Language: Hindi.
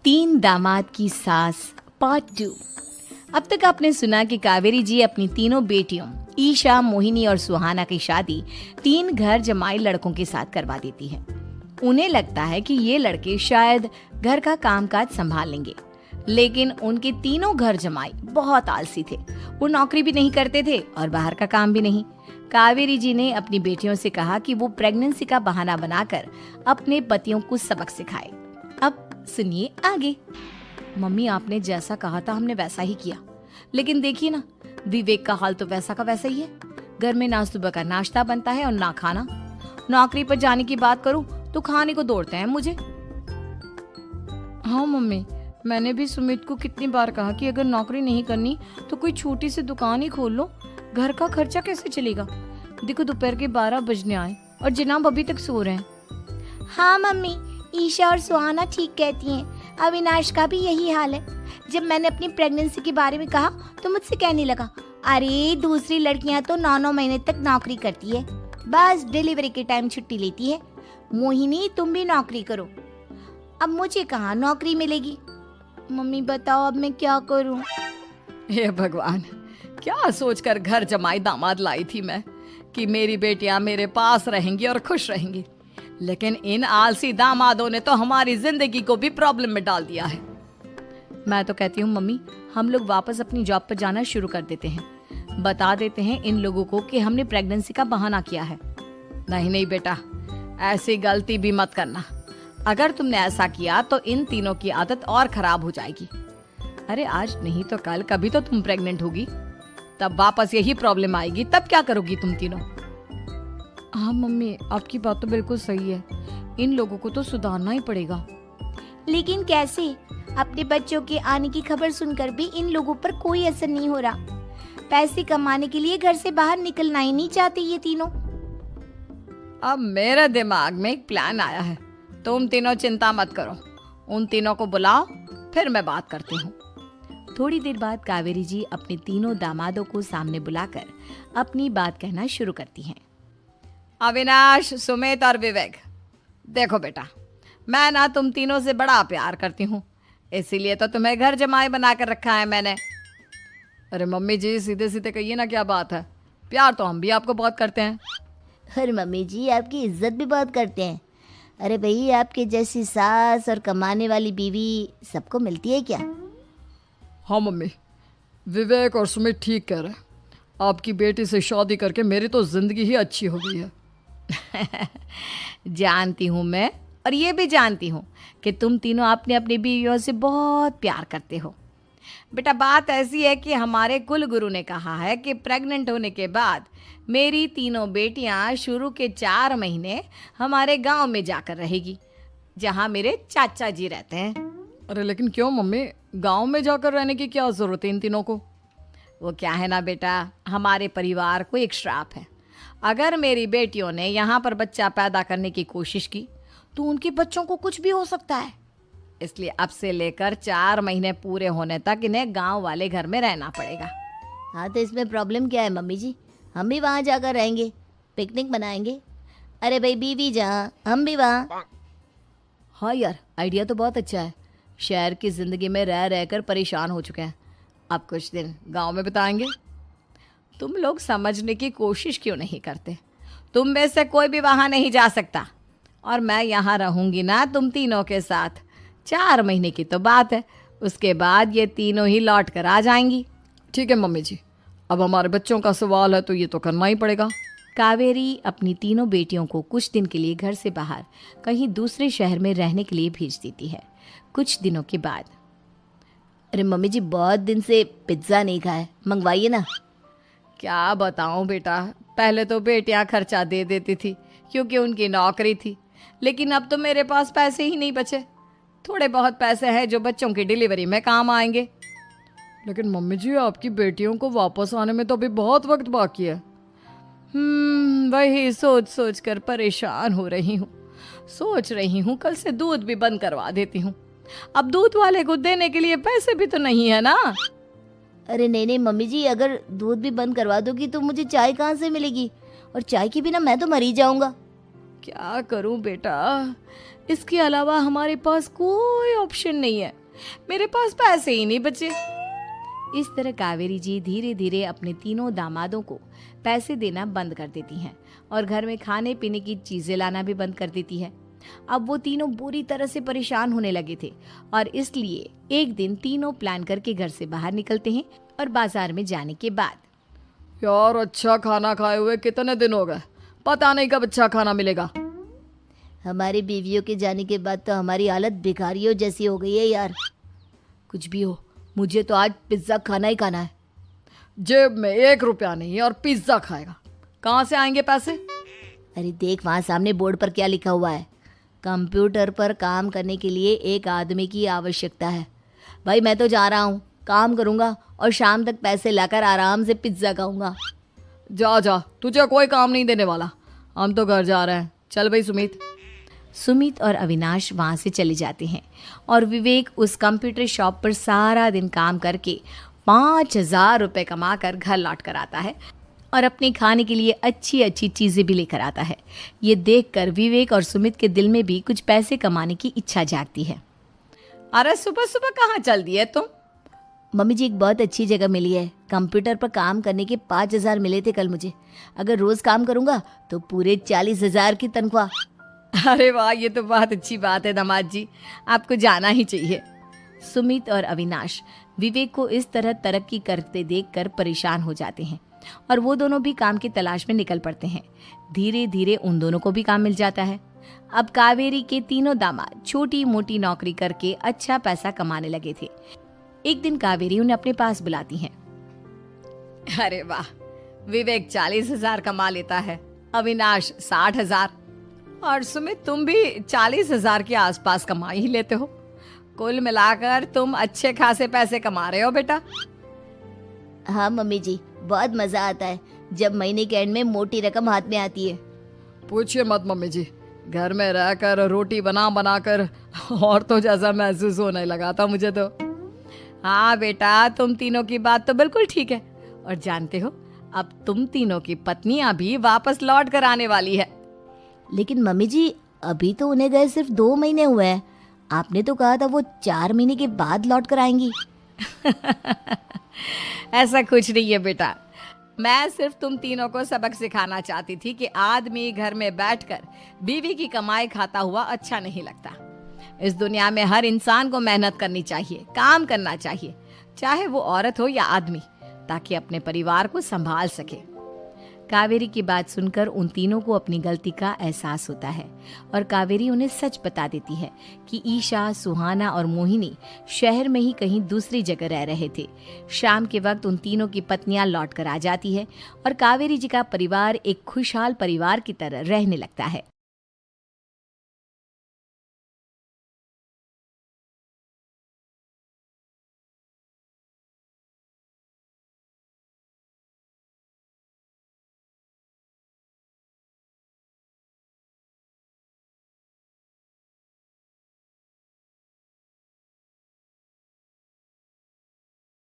तीन दामाद की सास पार्ट 2। अब तक आपने सुना कि कावेरी जी अपनी तीनों बेटियों ईशा, मोहिनी और सुहाना की शादी तीन घर जमाई लड़कों के साथ करवा देती है। उन्हें लगता है कि ये लड़के शायद घर का कामकाज संभाल लेंगे, लेकिन उनके तीनों घर जमाई बहुत आलसी थे। वो नौकरी भी नहीं करते थे और बाहर का काम भी नहीं। कावेरी जी ने अपनी बेटियों से कहा कि वो प्रेगनेंसी का बहाना बनाकर अपने पतियों को सबक सिखाए। अब सुनिए आगे। मम्मी, आपने जैसा कहा था हमने वैसा ही किया, लेकिन देखिए ना, विवेक का हाल तो वैसा का वैसा ही है। घर में ना सुबह का नाश्ता बनता है और ना खाना। नौकरी पर जाने की बात करूं तो खाने को दौड़ते हैं मुझे। हाँ मम्मी, मैंने भी सुमित को कितनी बार कहा कि अगर नौकरी नहीं करनी तो कोई छोटी सी दुकान ही खोल लो। घर का खर्चा कैसे चलेगा? देखो दोपहर के 12 बजने आए और जनाब अभी तक सो रहे हैं। हाँ मम्मी, ईशा और सुहाना ठीक कहती हैं। अविनाश का भी यही हाल है। जब मैंने अपनी प्रेगनेंसी के बारे में कहा तो मुझसे कहने लगा, अरे दूसरी लड़कियां तो 9-9 महीने तक नौकरी करती है, बस डिलीवरी के टाइम छुट्टी लेती है। मोहिनी, तुम भी नौकरी करो। अब मुझे कहाँ नौकरी मिलेगी? मम्मी बताओ, अब मैं क्या करूँ? हे भगवान, क्या सोचकर घर जमाई दामाद लाई थी मैं कि मेरी बेटियां मेरे पास रहेंगी और खुश रहेंगी, लेकिन इन आलसी दामादों ने तो हमारी जिंदगी को भी प्रॉब्लम में डाल दिया है। मैं तो कहती हूँ मम्मी, हम लोग वापस अपनी जॉब पर जाना शुरू कर देते हैं। बता देते हैं इन लोगों को कि हमने प्रेगनेंसी का बहाना किया है। नहीं नहीं बेटा, ऐसी गलती भी मत करना। अगर तुमने ऐसा किया तो इन तीनों की आदत और खराब हो जाएगी। अरे आज नहीं तो कल कभी तो तुम प्रेग्नेंट होगी, तब वापस यही प्रॉब्लम आएगी। तब क्या करोगी तुम तीनों? हाँ मम्मी, आपकी बात तो बिल्कुल सही है। इन लोगों को तो सुधारना ही पड़ेगा। लेकिन कैसे? अपने बच्चों के आने की खबर सुनकर भी इन लोगों पर कोई असर नहीं हो रहा। पैसे कमाने के लिए घर से बाहर निकलना ही नहीं चाहते ये तीनों। अब मेरे दिमाग में एक प्लान आया है। तुम तीनों चिंता मत करो, उन तीनों को बुलाओ, फिर मैं बात करती हूँ। थोड़ी देर बाद कावेरी जी अपने तीनों दामादों को सामने बुलाकर अपनी बात कहना शुरू करती हैं। अविनाश, सुमित और विवेक, देखो बेटा, मैं ना तुम तीनों से बड़ा प्यार करती हूँ, इसीलिए तो तुम्हें घर जमाई बनाकर रखा है मैंने। अरे मम्मी जी, सीधे सीधे कहिए ना, क्या बात है? प्यार तो हम भी आपको बहुत करते हैं। अरे मम्मी जी, आपकी इज्जत भी बहुत करते हैं। अरे भाई, आपके जैसी सास और कमाने वाली बीवी सबको मिलती है क्या? हाँ मम्मी, विवेक और सुमित ठीक कह रहे हैं। आपकी बेटी से शादी करके मेरी तो जिंदगी ही अच्छी हो गई है। जानती हूँ मैं, और ये भी जानती हूँ कि तुम तीनों अपने अपनी बीवियों से बहुत प्यार करते हो। बेटा, बात ऐसी है कि हमारे कुल गुरु ने कहा है कि प्रेग्नेंट होने के बाद मेरी तीनों बेटियां शुरू के 4 महीने हमारे गांव में जाकर रहेगी, जहां मेरे चाचा जी रहते हैं। अरे लेकिन क्यों मम्मी, गांव में जाकर रहने की क्या जरूरत है इन तीनों को? वो क्या है ना बेटा, हमारे परिवार को एक श्राप है। अगर मेरी बेटियों ने यहाँ पर बच्चा पैदा करने की कोशिश की तो उनके बच्चों को कुछ भी हो सकता है। इसलिए अब से लेकर 4 महीने पूरे होने तक इन्हें गांव वाले घर में रहना पड़ेगा। हाँ तो इसमें प्रॉब्लम क्या है मम्मी जी? हम भी वहाँ जाकर रहेंगे, पिकनिक मनाएंगे। अरे भाई, बीवी जहाँ हम भी वहाँ। हाँ यार, आइडिया तो बहुत अच्छा है। शहर की ज़िंदगी में रह रहकर परेशान हो चुके हैं, अब कुछ दिन गांव में बिताएंगे। तुम लोग समझने की कोशिश क्यों नहीं करते? तुम में से कोई भी वहाँ नहीं जा सकता, और मैं यहाँ रहूँगी ना तुम तीनों के साथ। 4 महीने की तो बात है, उसके बाद ये तीनों ही लौट कर आ जाएंगी। ठीक है मम्मी जी, अब हमारे बच्चों का सवाल है तो ये तो करना ही पड़ेगा। कावेरी अपनी तीनों बेटियों को कुछ दिन के लिए घर से बाहर कहीं दूसरे शहर में रहने के लिए भेज देती है। कुछ दिनों के बाद, अरे मम्मी जी, बहुत दिन से पिज्ज़ा नहीं खाया, मंगवाइए ना। क्या बताऊं बेटा, पहले तो बेटियां खर्चा दे देती थी क्योंकि उनकी नौकरी थी, लेकिन अब तो मेरे पास पैसे ही नहीं बचे। थोड़े बहुत पैसे हैं जो बच्चों की डिलीवरी में काम आएंगे। लेकिन मम्मी जी, आपकी बेटियों को वापस आने में तो अभी बहुत वक्त बाकी है। वही सोच सोच कर परेशान हो रही हूँ। सोच रही हूँ कल से दूध भी बंद करवा देती हूँ। अब दूध वाले को देने के लिए पैसे भी तो नहीं है ना। अरे नहीं नहीं मम्मी जी, अगर दूध भी बंद करवा दोगी तो मुझे चाय कहाँ से मिलेगी? और चाय के बिना मैं तो मर ही जाऊंगा। क्या करूं बेटा, इसके अलावा हमारे पास कोई ऑप्शन नहीं है, मेरे पास पैसे ही नहीं बचे। इस तरह कावेरी जी धीरे धीरे अपने तीनों दामादों को पैसे देना बंद कर देती हैं और घर में खाने पीने की चीजें लाना भी बंद कर देती है। अब वो तीनों बुरी तरह से परेशान होने लगे थे और इसलिए एक दिन तीनों प्लान करके घर से बाहर निकलते हैं और बाजार में जाने के बाद यार अच्छा खाना खाए हुए कितने दिन हो गए, पता नहीं कब अच्छा खाना मिलेगा। हमारी बीवियों के जाने के बाद तो हमारी हालत भिखारियों जैसी हो गई है यार। कुछ भी हो, मुझे तो आज पिज्जा खाना ही खाना है। जेब में 1 रुपया नहीं और पिज्जा खाएगा, कहाँ से आएंगे पैसे? अरे देख वहाँ सामने बोर्ड पर क्या लिखा हुआ है, कंप्यूटर पर काम करने के लिए एक आदमी की आवश्यकता है। भाई मैं तो जा रहा हूँ, काम करूँगा और शाम तक पैसे लाकर आराम से पिज्ज़ा खाऊंगा। जा जा, तुझे कोई काम नहीं देने वाला, हम तो घर जा रहे हैं। चल भाई सुमित। सुमित और अविनाश वहाँ से चले जाते हैं और विवेक उस कंप्यूटर शॉप पर सारा दिन काम करके 5,000 रुपये कमा कर घर लौट कर आता है और अपने खाने के लिए अच्छी अच्छी चीज़ें भी लेकर आता है। ये देखकर विवेक और सुमित के दिल में भी कुछ पैसे कमाने की इच्छा जागती है। अरे सुबह सुबह कहाँ चल दी है तुम? मम्मी जी एक बहुत अच्छी जगह मिली है, कंप्यूटर पर काम करने के 5,000 मिले थे कल मुझे। अगर रोज काम करूँगा तो पूरे 40,000 की तनख्वाह। अरे वाह, ये तो बहुत अच्छी बात है दामाद जी, आपको जाना ही चाहिए। सुमित और अविनाश विवेक को इस तरह तरक्की करते देखकर परेशान हो जाते हैं और वो दोनों भी काम की तलाश में निकल पड़ते हैं। धीरे धीरे उन दोनों को भी काम मिल जाता है। अब कावेरी के तीनों दामाद छोटी मोटी नौकरी करके अच्छा पैसा कमाने लगे थे। एक दिन कावेरी उन्हें अपने पास बुलाती है। अरे वाह, विवेक 40,000 कमा लेता है, अविनाश 60,000 और सुमित तुम भी 40,000 के आसपास कमा ही लेते हो। कुल मिलाकर तुम अच्छे खासे पैसे कमा रहे हो बेटा। हाँ मम्मी जी, बहुत मज़ा आता है जब महीने के एंड में मोटी रकम हाथ में आती है। पूछिए मत मम्मी जी, घर में रहकर रोटी बना बना कर औरतों जैसा महसूस होने लगा था मुझे तो। हाँ बेटा, तुम तीनों की बात तो बिल्कुल ठीक है और जानते हो अब तुम तीनों की पत्नियां भी वापस लौट कर आने वाली है। लेकिन मम्मी जी अभी तो उन्हें गए सिर्फ 2 महीने हुए हैं, आपने तो कहा था वो 4 महीने के बाद लौट कर आएंगी। ऐसा कुछ नहीं है बेटा, मैं सिर्फ तुम तीनों को सबक सिखाना चाहती थी कि आदमी घर में बैठकर बीवी की कमाई खाता हुआ अच्छा नहीं लगता। इस दुनिया में हर इंसान को मेहनत करनी चाहिए, काम करना चाहिए, चाहे वो औरत हो या आदमी, ताकि अपने परिवार को संभाल सके। कावेरी की बात सुनकर उन तीनों को अपनी गलती का एहसास होता है और कावेरी उन्हें सच बता देती है कि ईशा, सुहाना और मोहिनी शहर में ही कहीं दूसरी जगह रह रहे थे। शाम के वक्त उन तीनों की पत्नियां लौट कर आ जाती है और कावेरी जी का परिवार एक खुशहाल परिवार की तरह रहने लगता है।